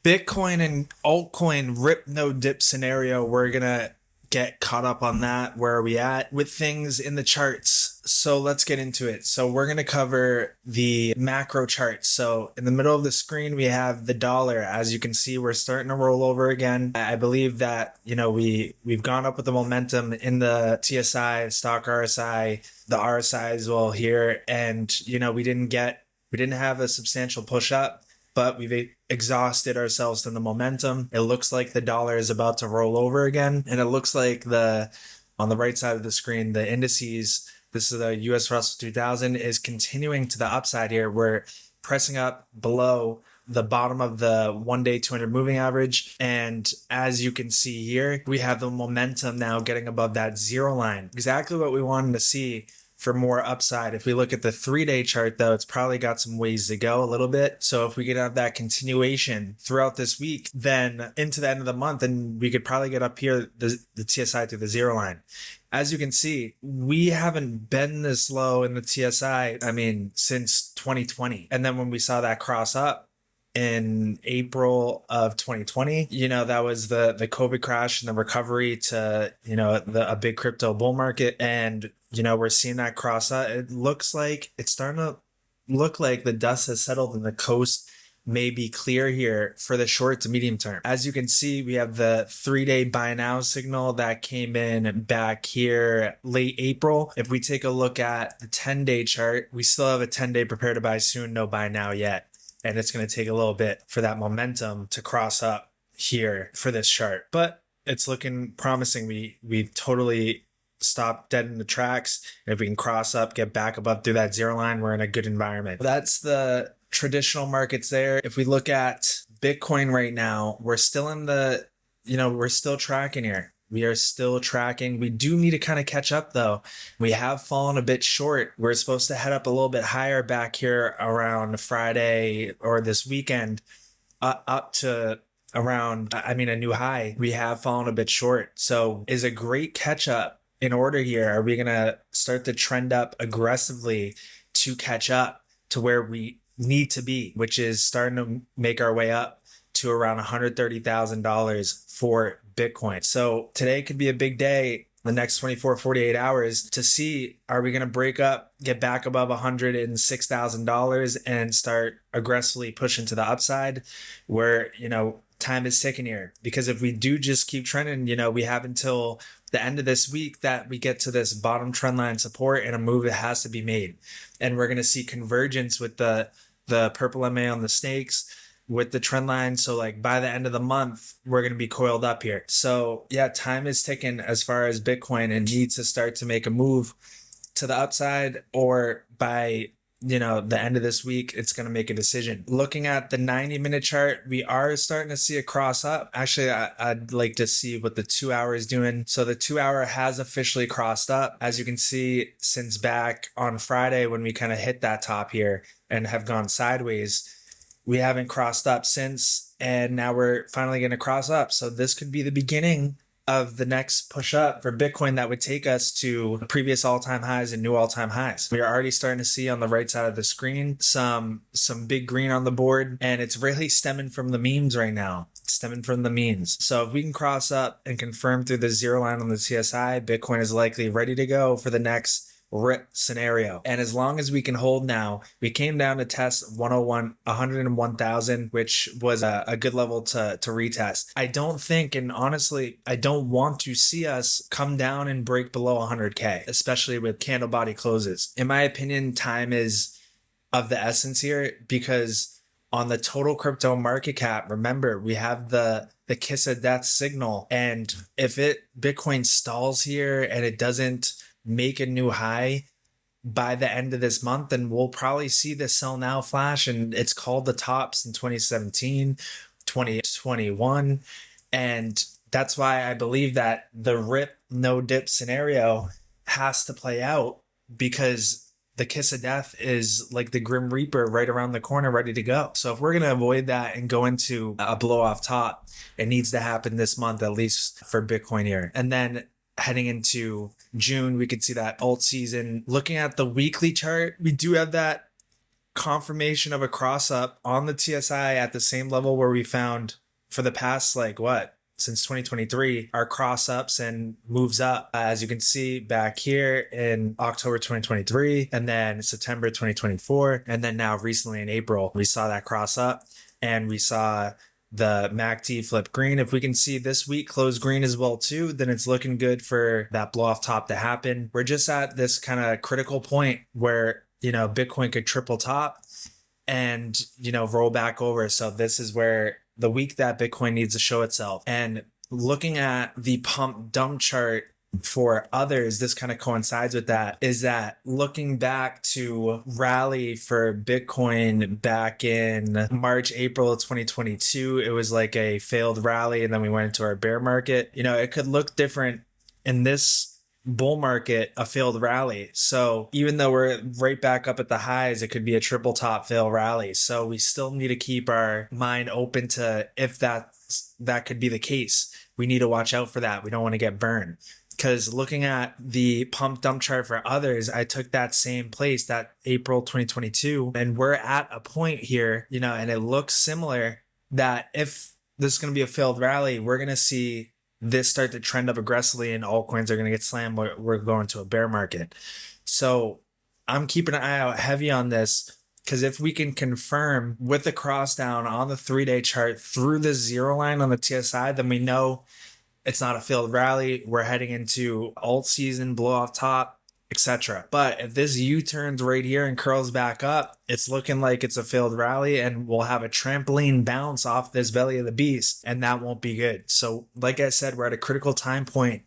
Bitcoin and altcoin rip no dip scenario. We're gonna get caught up on that. Where are we at with things in the charts? So let's get into it. So we're gonna cover the macro charts. So in the middle of the screen, we have the dollar. As you can see, we're starting to roll over again. I believe that, we've gone up with the momentum in the TSI, stock RSI, the RSI as well here. And, we didn't have a substantial push up, but we've exhausted ourselves from the momentum. It looks like the dollar is about to roll over again. And it looks like on the right side of the screen, the indices, this is the US Russell 2000, is continuing to the upside here. We're pressing up below the bottom of the 1-day 200 moving average. And as you can see here, we have the momentum now getting above that zero line. Exactly what we wanted to see for more upside. If we look at the 3-day chart, though, it's probably got some ways to go a little bit. So if we could have that continuation throughout this week, then into the end of the month, and we could probably get up here, the TSI through the zero line. As you can see, we haven't been this low in the TSI, since 2020. And then when we saw that cross up in April of 2020, that was the COVID crash and the recovery to, a big crypto bull market. And, we're seeing that cross up. It looks like it's starting to look like the dust has settled and the coast may be clear here for the short to medium term. As you can see, we have the 3-day buy now signal that came in back here late April. If we take a look at the 10-day chart, we still have a 10-day prepare to buy soon, no buy now yet. And it's going to take a little bit for that momentum to cross up here for this chart. But it's looking promising. We totally stopped dead in the tracks. And if we can cross up, get back above through that zero line, we're in a good environment. That's the traditional markets there. If we look at Bitcoin right now, we're still in we're still tracking here. We are still tracking. We do need to kind of catch up though. We have fallen a bit short. We're supposed to head up a little bit higher back here around Friday or this weekend, up to around, a new high. We have fallen a bit short. So is a great catch up in order here. Are we going to start to trend up aggressively to catch up to where we need to be, which is starting to make our way up to around $130,000 for Bitcoin. So today could be a big day, the next 24, 48 hours, to see, are we going to break up, get back above $106,000 and start aggressively pushing to the upside where, time is ticking here. Because if we do just keep trending, we have until the end of this week that we get to this bottom trend line support and a move that has to be made. And we're going to see convergence with the purple MA on the snakes with the trend line. So like by the end of the month, we're going to be coiled up here. So yeah, time is ticking as far as Bitcoin and needs to start to make a move to the upside, or by the end of this week, it's going to make a decision. Looking at the 90-minute chart, we are starting to see a cross up. Actually, I'd like to see what the 2-hour is doing. So the 2-hour has officially crossed up. As you can see, since back on Friday when we kind of hit that top here and have gone sideways, we haven't crossed up since. And now we're finally going to cross up. So this could be the beginning of the next push up for Bitcoin that would take us to previous all-time highs and new all-time highs. We are already starting to see on the right side of the screen some big green on the board, and it's really stemming from the memes right now. Stemming from the memes. So if we can cross up and confirm through the zero line on the TSI, Bitcoin is likely ready to go for the next rip scenario. And as long as we can hold now, we came down to test 101,000, which was a good level to retest. I don't think, and honestly, I don't want to see us come down and break below 100K, especially with candle body closes. In my opinion, time is of the essence here, because on the total crypto market cap, remember, we have the kiss of death signal. And if Bitcoin stalls here and it doesn't make a new high by the end of this month, then we'll probably see the sell now flash. And it's called the tops in 2017, 2021. And that's why I believe that the rip no dip scenario has to play out, because the kiss of death is like the Grim Reaper right around the corner, ready to go. So if we're going to avoid that and go into a blow off top, it needs to happen this month, at least for Bitcoin here. And then heading into June, we could see that alt season. Looking at the weekly chart, we do have that confirmation of a cross up on the TSI at the same level where we found for the past, like what? Since 2023, our cross ups and moves up, as you can see back here in October 2023, and then September 2024, and then now recently in April, we saw that cross up and we saw the MACD flip green. If we can see this week close green as well too, then it's looking good for that blow off top to happen. We're just at this kind of critical point where, you know, Bitcoin could triple top and, you know, roll back over. So this is where the week that Bitcoin needs to show itself. And looking at the pump dump chart for others, this kind of coincides with that, is that looking back to rally for Bitcoin back in March, April of 2022, it was like a failed rally and then we went into our bear market. You know, it could look different in this bull market, a failed rally. So even though we're right back up at the highs, it could be a triple top fail rally. So we still need to keep our mind open to if that could be the case. We need to watch out for that. We don't want to get burned. Because looking at the pump dump chart for others, I took that same place, that April 2022, and we're at a point here, you know, and it looks similar that if this is going to be a failed rally, we're going to see this start to trend up aggressively and altcoins are going to get slammed. We're going to a bear market. So I'm keeping an eye out heavy on this, because if we can confirm with the cross down on the 3-day chart through the zero line on the TSI, then we know it's not a failed rally. We're heading into alt season, blow off top, etc. But if this U-turns right here and curls back up, it's looking like it's a failed rally and we'll have a trampoline bounce off this belly of the beast, and that won't be good. So like I said, we're at a critical time point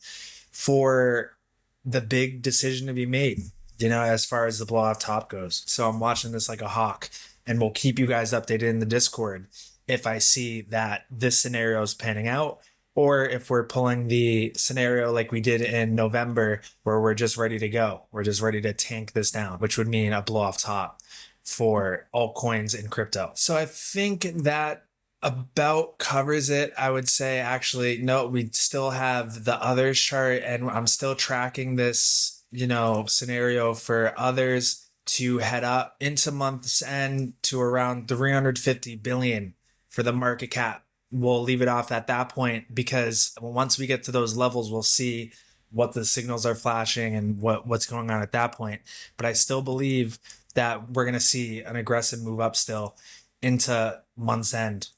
for the big decision to be made, you know, as far as the blow off top goes. So I'm watching this like a hawk, and we'll keep you guys updated in the Discord if I see that this scenario is panning out, or if we're pulling the scenario like we did in November where we're just ready to go. We're just ready to tank this down, which would mean a blow off top for altcoins and crypto. So I think that about covers it. I would say, actually, no, we still have the others chart, and I'm still tracking this, you know, scenario for others to head up into month's end to around 350 billion for the market cap. We'll leave it off at that point, because once we get to those levels, we'll see what the signals are flashing and what's going on at that point. But I still believe that we're going to see an aggressive move up still into month's end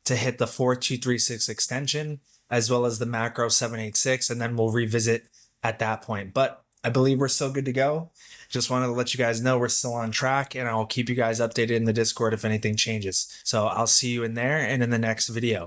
to hit the 4236 extension, as well as the macro 786, and then we'll revisit at that point. But I believe we're still good to go. Just wanted to let you guys know we're still on track, and I'll keep you guys updated in the Discord if anything changes. So I'll see you in there and in the next video.